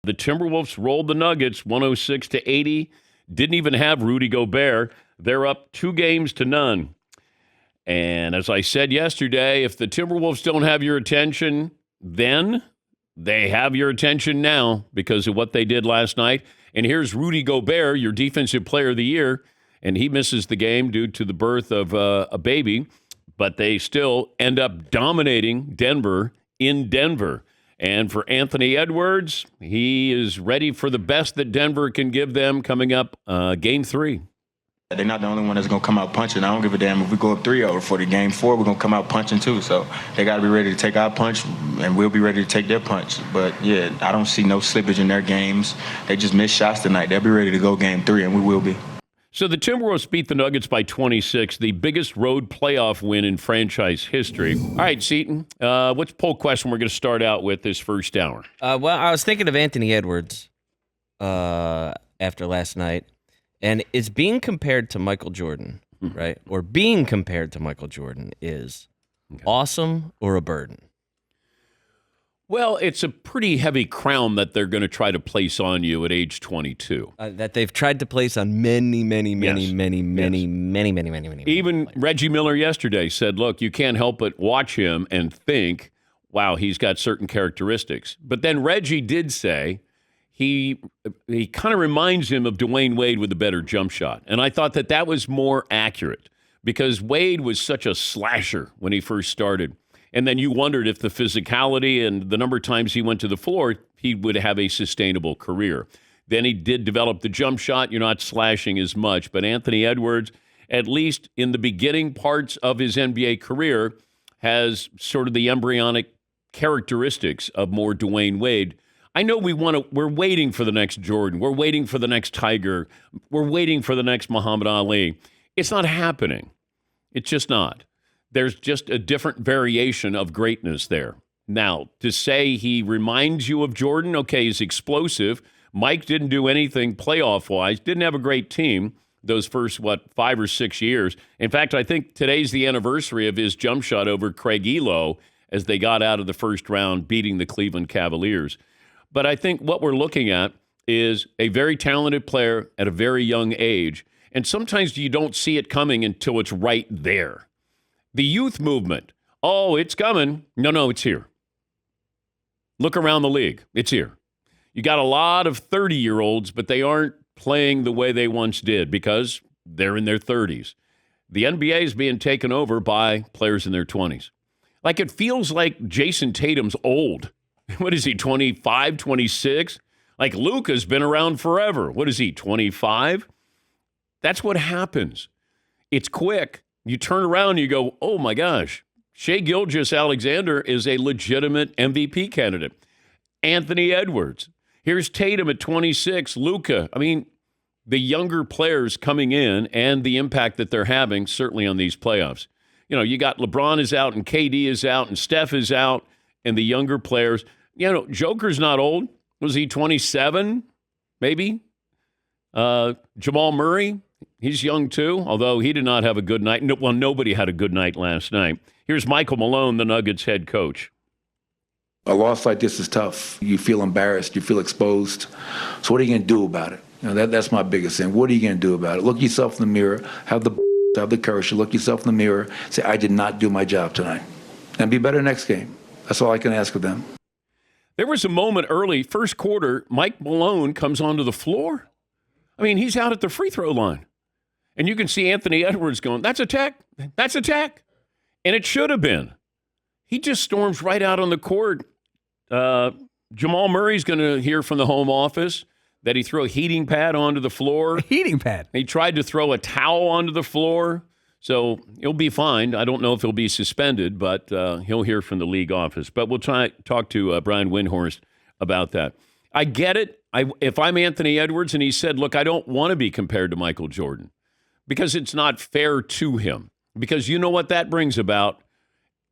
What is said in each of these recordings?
The Timberwolves rolled the Nuggets 106-80. Didn't even have Rudy Gobert. They're up 2-0. And as I said yesterday, if the Timberwolves don't have your attention, then they have your attention now because of what they did last night. And here's Rudy Gobert, your defensive player of the year, and he misses the game due to the birth of a baby. But they still end up dominating Denver in Denver. And for Anthony Edwards, he is ready for the best that Denver can give them coming up Game 3. They're not the only one that's going to come out punching. I don't give a damn if we go up 3-0 for the Game 4. We're going to come out punching too. So they got to be ready to take our punch, and we'll be ready to take their punch. But, yeah, I don't see no slippage in their games. They just missed shots tonight. They'll be ready to go Game 3, and we will be. So the Timberwolves beat the Nuggets by 26, the biggest road playoff win in franchise history. All right, Seton, what's poll question we're going to start out with this first hour? Well, I was thinking of Anthony Edwards after last night, and it's being compared to Michael Jordan, right? Or being compared to Michael Jordan is awesome or a burden? Well, it's a pretty heavy crown that they're going to try to place on you at age 22. That they've tried to place on many. Even Reggie Miller yesterday said, look, you can't help but watch him and think, wow, he's got certain characteristics. But then Reggie did say he kind of reminds him of Dwayne Wade with a better jump shot. And I thought that was more accurate because Wade was such a slasher when he first started. And then you wondered if the physicality and the number of times he went to the floor, he would have a sustainable career. Then he did develop the jump shot. You're not slashing as much. But Anthony Edwards, at least in the beginning parts of his NBA career, has sort of the embryonic characteristics of more Dwayne Wade. I know we're waiting for the next Jordan. We're waiting for the next Tiger. We're waiting for the next Muhammad Ali. It's not happening. It's just not. There's just a different variation of greatness there. Now, to say he reminds you of Jordan, okay, he's explosive. Mike didn't do anything playoff-wise, didn't have a great team those first, 5 or 6 years. In fact, I think today's the anniversary of his jump shot over Craig Elo as they got out of the first round, beating the Cleveland Cavaliers. But I think what we're looking at is a very talented player at a very young age, and sometimes you don't see it coming until it's right there. The youth movement, oh, it's coming. No, it's here. Look around the league. It's here. You got a lot of 30-year-olds, but they aren't playing the way they once did because they're in their 30s. The NBA is being taken over by players in their 20s. Like it feels like Jason Tatum's old. What is he, 25, 26? Like Luka's been around forever. What is he, 25? That's what happens. It's quick. You turn around and you go, oh, my gosh, Shai Gilgeous-Alexander is a legitimate MVP candidate. Anthony Edwards. Here's Tatum at 26, Luka. I mean, the younger players coming in and the impact that they're having, certainly on these playoffs. You know, you got LeBron is out and KD is out and Steph is out and the younger players. You know, Joker's not old. Was he 27, maybe? Jamal Murray. He's young, too, although he did not have a good night. Well, nobody had a good night last night. Here's Michael Malone, the Nuggets head coach. A loss like this is tough. You feel embarrassed. You feel exposed. So what are you going to do about it? You know, that's my biggest thing. What are you going to do about it? Look yourself in the mirror. Have the courage to look yourself in the mirror. Say, I did not do my job tonight. And be better next game. That's all I can ask of them. There was a moment early, first quarter, Mike Malone comes onto the floor. I mean, he's out at the free throw line. And you can see Anthony Edwards going, that's a tech. That's a tech. And it should have been. He just storms right out on the court. Jamal Murray's going to hear from the home office that he threw a heating pad onto the floor. A heating pad? He tried to throw a towel onto the floor. So he'll be fine. I don't know if he'll be suspended, but he'll hear from the league office. But we'll talk to Brian Windhorst about that. I get it. If I'm Anthony Edwards and he said, look, I don't want to be compared to Michael Jordan, because it's not fair to him. Because you know what that brings about?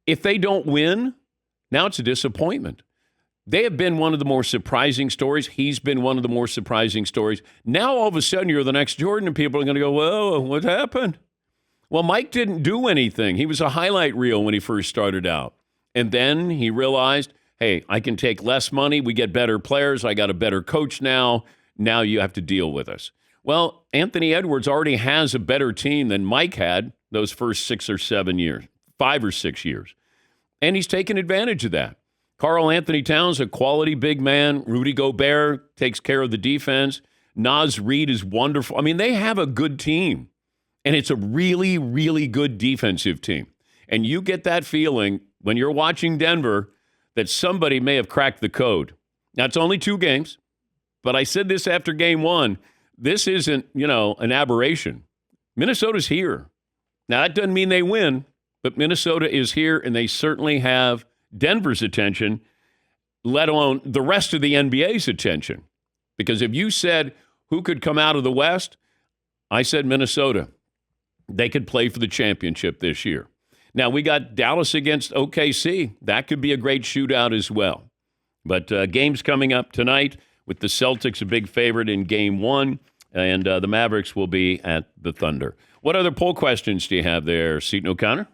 If they don't win, now it's a disappointment. They have been one of the more surprising stories. He's been one of the more surprising stories. Now, all of a sudden, you're the next Jordan, and people are going to go, whoa, what happened? Well, Mike didn't do anything. He was a highlight reel when he first started out. And then he realized, hey, I can take less money. We get better players. I got a better coach now. Now you have to deal with us. Well, Anthony Edwards already has a better team than Mike had those first 6 or 7 years, 5 or 6 years. And he's taken advantage of that. Karl Anthony Towns, a quality big man. Rudy Gobert takes care of the defense. Naz Reid is wonderful. I mean, they have a good team. And it's a really, really good defensive team. And you get that feeling when you're watching Denver that somebody may have cracked the code. Now, it's only 2 games. But I said this after game 1. This isn't, an aberration. Minnesota's here. Now, that doesn't mean they win, but Minnesota is here, and they certainly have Denver's attention, let alone the rest of the NBA's attention. Because if you said who could come out of the West, I said Minnesota. They could play for the championship this year. Now, we got Dallas against OKC. That could be a great shootout as well. But games coming up tonight with the Celtics a big favorite in game 1, and the Mavericks will be at the Thunder. What other poll questions do you have there, Seton O'Connor?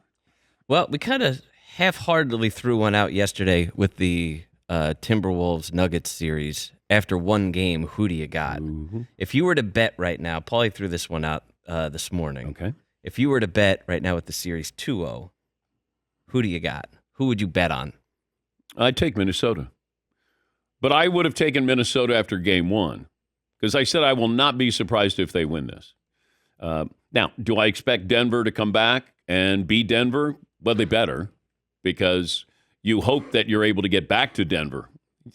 Well, we kind of half-heartedly threw one out yesterday with the Timberwolves Nuggets series. After one game, who do you got? Mm-hmm. If you were to bet right now, Paulie threw this one out this morning. Okay. If you were to bet right now with the series 2-0, who do you got? Who would you bet on? I'd take Minnesota. But I would have taken Minnesota after game 1 because I said I will not be surprised if they win this. Now, do I expect Denver to come back and beat Denver? Well, they better because you hope that you're able to get back to Denver.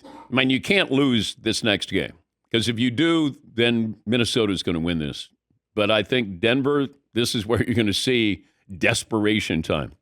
I mean, you can't lose this next game because if you do, then Minnesota's going to win this. But I think Denver, this is where you're going to see desperation time.